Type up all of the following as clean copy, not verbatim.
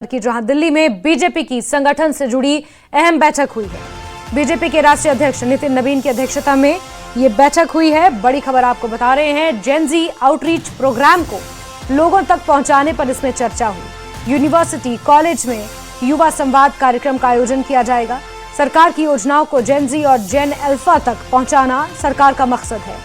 की जहां दिल्ली में बीजेपी की संगठन से जुड़ी अहम बैठक हुई है। बीजेपी के राष्ट्रीय अध्यक्ष नितिन नवीन की अध्यक्षता में ये बैठक हुई है। बड़ी खबर आपको बता रहे हैं, जेनजी आउटरीच प्रोग्राम को लोगों तक पहुंचाने पर इसमें चर्चा हुई। यूनिवर्सिटी कॉलेज में युवा संवाद कार्यक्रम का आयोजन किया जाएगा। सरकार की योजनाओं को जेनजी और जेन अल्फा तक पहुंचाना सरकार का मकसद है।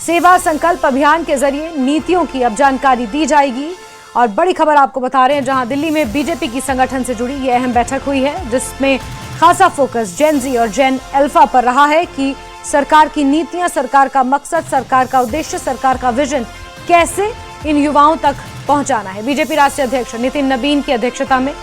सेवा संकल्प अभियान के जरिए नीतियों की अब जानकारी दी जाएगी। और बड़ी खबर आपको बता रहे हैं, जहां दिल्ली में बीजेपी की संगठन से जुड़ी यह अहम बैठक हुई है, जिसमें खासा फोकस जेनजी और जेन अल्फा पर रहा है कि सरकार की नीतियां, सरकार का मकसद, सरकार का उद्देश्य, सरकार का विजन कैसे इन युवाओं तक पहुंचाना है। बीजेपी राष्ट्रीय अध्यक्ष नितिन नवीन की अध्यक्षता में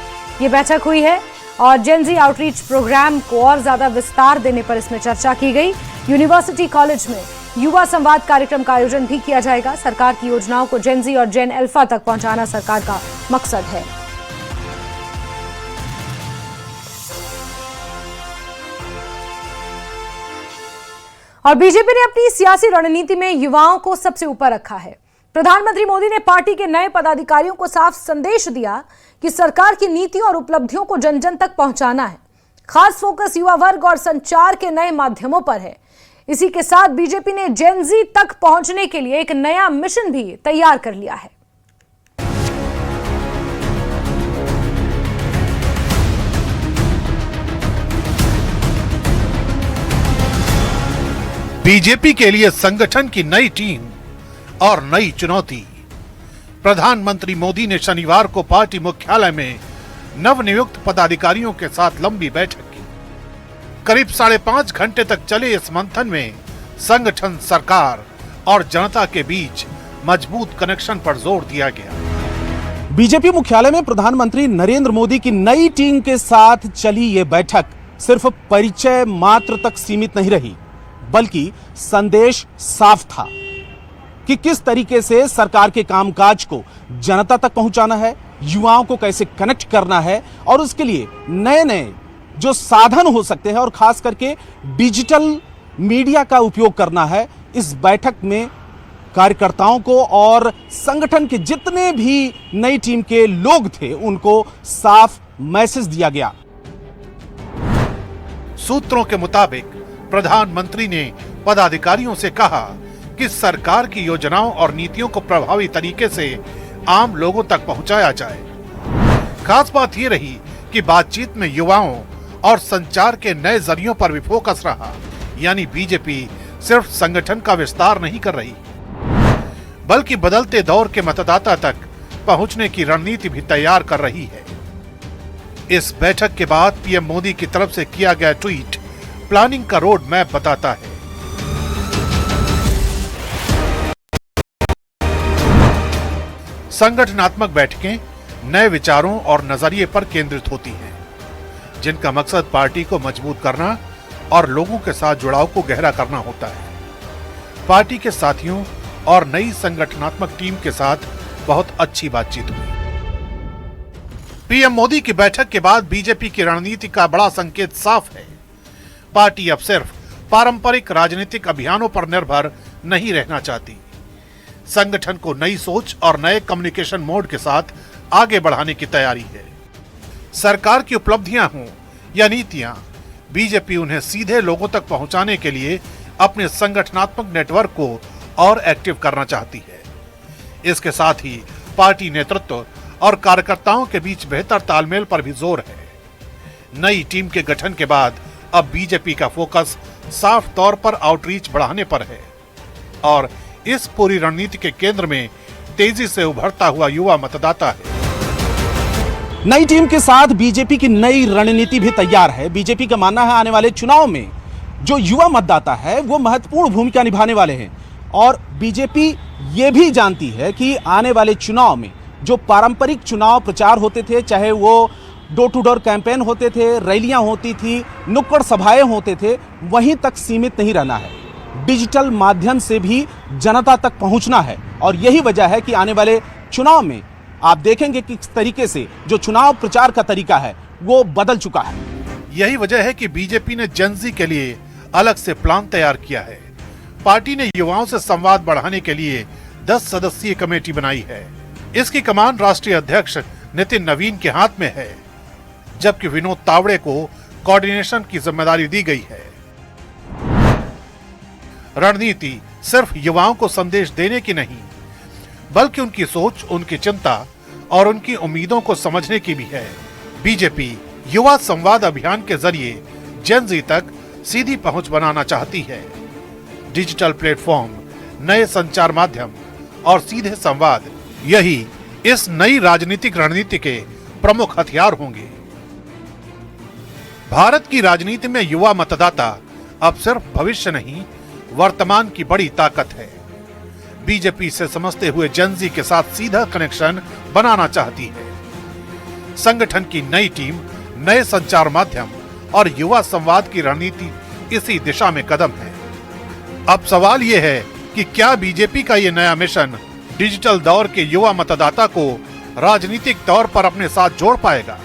यह बैठक हुई है और जेनजी आउटरीच प्रोग्राम को और ज्यादा विस्तार देने पर इसमें चर्चा की गई। यूनिवर्सिटी कॉलेज में युवा संवाद कार्यक्रम का आयोजन भी किया जाएगा। सरकार की योजनाओं को जेनजी और जेन अल्फा तक पहुंचाना सरकार का मकसद है। और बीजेपी ने अपनी सियासी रणनीति में युवाओं को सबसे ऊपर रखा है। प्रधानमंत्री मोदी ने पार्टी के नए पदाधिकारियों को साफ संदेश दिया कि सरकार की नीतियों और उपलब्धियों को जन जन तक पहुंचाना है। खास फोकस युवा वर्ग और संचार के नए माध्यमों पर है। इसी के साथ बीजेपी ने जेनजी तक पहुंचने के लिए एक नया मिशन भी तैयार कर लिया है। बीजेपी के लिए संगठन की नई टीम और नई चुनौती। प्रधानमंत्री मोदी ने शनिवार को पार्टी मुख्यालय में नवनियुक्त पदाधिकारियों के साथ लंबी बैठक की। करीब 5.5 घंटे तक चले इस मंथन में संगठन, सरकार और जनता के बीच मजबूत कनेक्शन पर जोर दिया गया। बीजेपी मुख्यालय में प्रधानमंत्री नरेंद्र मोदी की नई टीम के साथ चली ये बैठक सिर्फ परिचय मात्र तक सीमित नहीं रही, बल्कि संदेश साफ था कि किस तरीके से सरकार के कामकाज को जनता तक पहुंचाना है, युवाओं को कैसे कनेक्ट करना है और उसके लिए नए नए जो साधन हो सकते हैं और खास करके डिजिटल मीडिया का उपयोग करना है। इस बैठक में कार्यकर्ताओं को और संगठन के जितने भी नई टीम के लोग थे उनको साफ मैसेज दिया गया। सूत्रों के मुताबिक प्रधानमंत्री ने पदाधिकारियों से कहा कि सरकार की योजनाओं और नीतियों को प्रभावी तरीके से आम लोगों तक पहुंचाया जाए। खास बात यह रही कि बातचीत में युवाओं और संचार के नए जरियों पर भी फोकस रहा। यानी बीजेपी सिर्फ संगठन का विस्तार नहीं कर रही, बल्कि बदलते दौर के मतदाता तक पहुंचने की रणनीति भी तैयार कर रही है। इस बैठक के बाद पीएम मोदी की तरफ से किया गया ट्वीट प्लानिंग का रोड मैप बताता है। संगठनात्मक बैठकें नए विचारों और नजरिए पर केंद्रित होती हैं, जिनका मकसद पार्टी को मजबूत करना और लोगों के साथ जुड़ाव को गहरा करना होता है। पार्टी के साथियों और नई संगठनात्मक टीम के साथ बहुत अच्छी बातचीत हुई। पीएम मोदी की बैठक के बाद बीजेपी की रणनीति का बड़ा संकेत साफ है। पार्टी अब सिर्फ पारंपरिक राजनीतिक अभियानों पर निर्भर नहीं रहना चाहती। संगठन को नई सोच और नए कम्युनिकेशन मोड के साथ आगे बढ़ाने की तैयारी है। सरकार की उपलब्धियां हों या नीतियां, बीजेपी उन्हें सीधे लोगों तक पहुंचाने के लिए अपने संगठनात्मक नेटवर्क को और एक्टिव करना चाहती है। इसके साथ ही पार्टी नेतृत्व और कार्यकर्ताओं के बीच बेहतर तालमेल पर भी जोर है। नई टीम के गठन के बाद अब बीजेपी का फोकस साफ तौर पर आउटरीच बढ़ाने पर है और इस पूरी रणनीति के केंद्र में तेजी से उभरता हुआ युवा मतदाता है। नई टीम के साथ बीजेपी की नई रणनीति भी तैयार है। बीजेपी का मानना है आने वाले चुनाव में जो युवा मतदाता है वो महत्वपूर्ण भूमिका निभाने वाले हैं और बीजेपी ये भी जानती है कि आने वाले चुनाव में जो पारंपरिक चुनाव प्रचार होते थे, चाहे वो डोर टू डोर कैंपेन होते थे, रैलियां होती थी, नुक्कड़ सभाएं होते थे, वहीं तक सीमित नहीं रहना है। डिजिटल माध्यम से भी जनता तक पहुंचना है और यही वजह है कि आने वाले चुनाव में आप देखेंगे कि किस तरीके से जो चुनाव प्रचार का तरीका है वो बदल चुका है। यही वजह है कि बीजेपी ने जेनजी के लिए अलग से प्लान तैयार किया है। पार्टी ने युवाओं से संवाद बढ़ाने के लिए 10 सदस्यीय कमेटी बनाई है। इसकी कमान राष्ट्रीय अध्यक्ष नितिन नवीन के हाथ में है, जबकि विनोद तावड़े को कोऑर्डिनेशन की जिम्मेदारी दी गई है। रणनीति सिर्फ युवाओं को संदेश देने की नहीं, बल्कि उनकी सोच, उनकी चिंता और उनकी उम्मीदों को समझने की भी है। बीजेपी युवा संवाद अभियान के जरिए जेन ज़ी तक सीधी पहुंच बनाना चाहती है। डिजिटल प्लेटफॉर्म, नए संचार माध्यम और सीधे संवाद, यही इस नई राजनीतिक रणनीति के प्रमुख हथियार होंगे। भारत की राजनीति में युवा मतदाता अब सिर्फ भविष्य नहीं, वर्तमान की बड़ी ताकत है। बीजेपी से समझते हुए जेन ज़ी के साथ सीधा कनेक्शन बनाना चाहती है। संगठन की नई टीम, नए संचार माध्यम और युवा संवाद की रणनीति इसी दिशा में कदम है। अब सवाल यह है कि क्या बीजेपी का यह नया मिशन डिजिटल दौर के युवा मतदाता को राजनीतिक तौर पर अपने साथ जोड़ पाएगा?